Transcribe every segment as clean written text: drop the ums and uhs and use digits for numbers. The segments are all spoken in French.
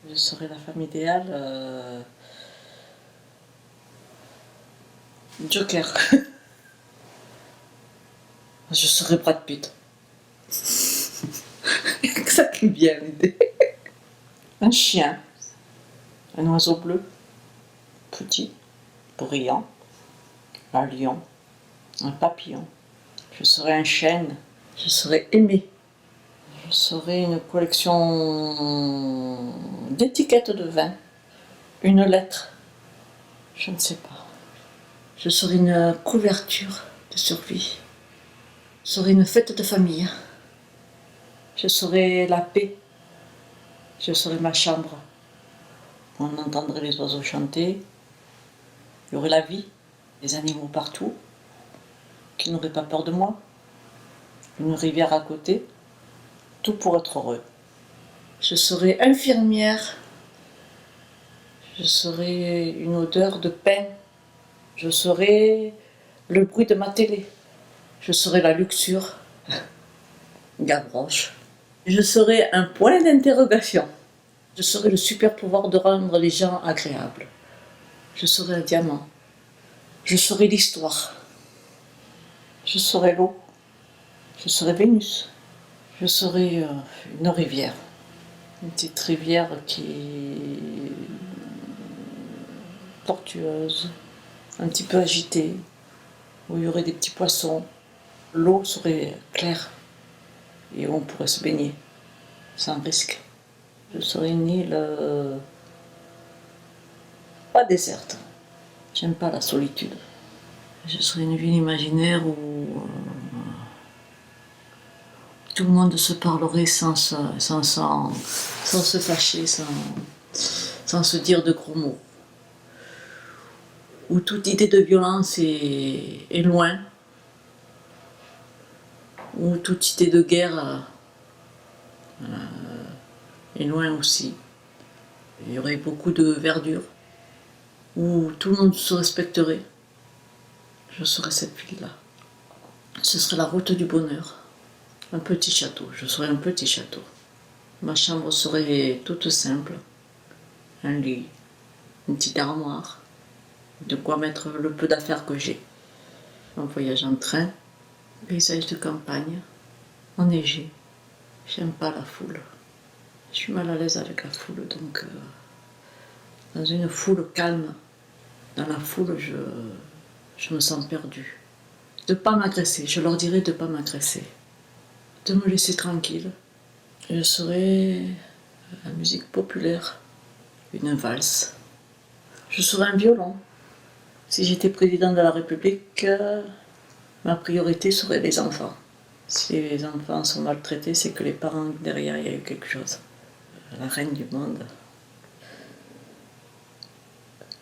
Je serais la femme idéale. Joker. Je serais Brad Pitt. Ça qui vient l'idée. Un chien. Un oiseau bleu. Petit. Brillant. Un lion. Un papillon. Je serais un chêne. Je serais aimé. Je serais une collection d'étiquettes de vin. Une lettre. Je ne sais pas. Je serais une couverture de survie. Je serais une fête de famille. Je serais la paix. Je serais ma chambre. On entendrait les oiseaux chanter. Il y aurait la vie, des animaux partout, qui n'auraient pas peur de moi. Une rivière à côté. Tout pour être heureux. Je serais infirmière. Je serais une odeur de pain. Je serais le bruit de ma télé. Je serais la luxure. Gavroche. Je serais un point d'interrogation. Je serais le super pouvoir de rendre les gens agréables. Je serais un diamant. Je serais l'histoire. Je serais l'eau. Je serais Vénus. Je serais une rivière. Une petite rivière qui est tortueuse, un petit peu agitée, où il y aurait des petits poissons. L'eau serait claire et on pourrait se baigner sans risque. Je serais une île pas déserte. J'aime pas la solitude. Je serais une ville imaginaire où tout le monde se parlerait sans se fâcher, sans se dire de gros mots. Où toute idée de violence est loin. Où toute idée de guerre est loin aussi. Il y aurait beaucoup de verdure. Où tout le monde se respecterait. Je serais cette ville-là. Ce serait la route du bonheur. Un petit château, je serais un petit château. Ma chambre serait toute simple. Un lit, une petite armoire, de quoi mettre le peu d'affaires que j'ai. Un voyage en train, paysage de campagne, enneigé. J'aime pas la foule. Je suis mal à l'aise avec la foule, donc dans une foule calme, dans la foule, je me sens perdue. De pas m'agresser, je leur dirais de pas m'agresser. De me laisser tranquille. Je serais la musique populaire, une valse. Je serais un violon. Si j'étais président de la République, ma priorité serait les enfants. Si les enfants sont maltraités, c'est que les parents derrière, il y a eu quelque chose. La reine du monde.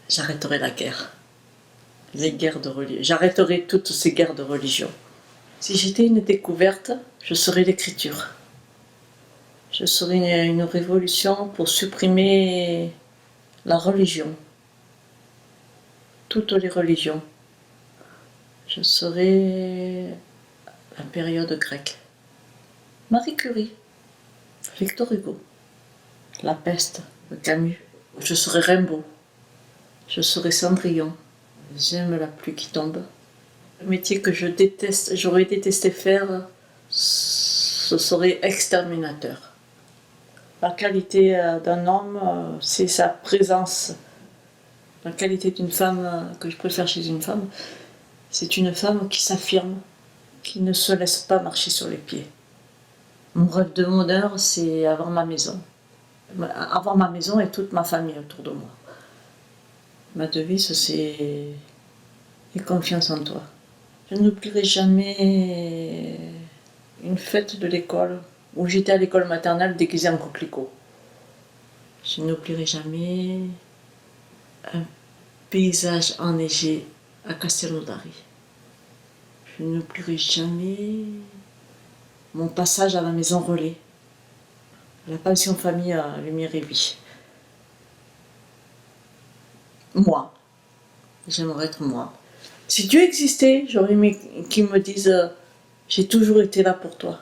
J'arrêterai la guerre. Les guerres de religion. J'arrêterai toutes ces guerres de religion. Si j'étais une découverte, je serais l'écriture. Je serais une révolution pour supprimer la religion. Toutes les religions. Je serais la période grecque. Marie Curie, Victor Hugo, La Peste, de Camus. Je serais Rimbaud. Je serais Cendrillon. J'aime la pluie qui tombe. Le métier que j'aurais détesté faire, ce serait exterminateur. La qualité d'un homme, c'est sa présence. La qualité d'une femme que je préfère chez une femme, c'est une femme qui s'affirme, qui ne se laisse pas marcher sur les pieds. Mon rêve de bonheur, c'est avoir ma maison. Avoir ma maison et toute ma famille autour de moi. Ma devise, c'est « Aie confiance en toi ». Je n'oublierai jamais une fête de l'école où j'étais à l'école maternelle déguisée en coquelicot. Je n'oublierai jamais un paysage enneigé à Castelnaudary. Je n'oublierai jamais mon passage à la maison relais, à la pension famille à Lumière et Vie. Moi, j'aimerais être moi. Si Dieu existait, j'aurais aimé qu'il me dise « J'ai toujours été là pour toi ».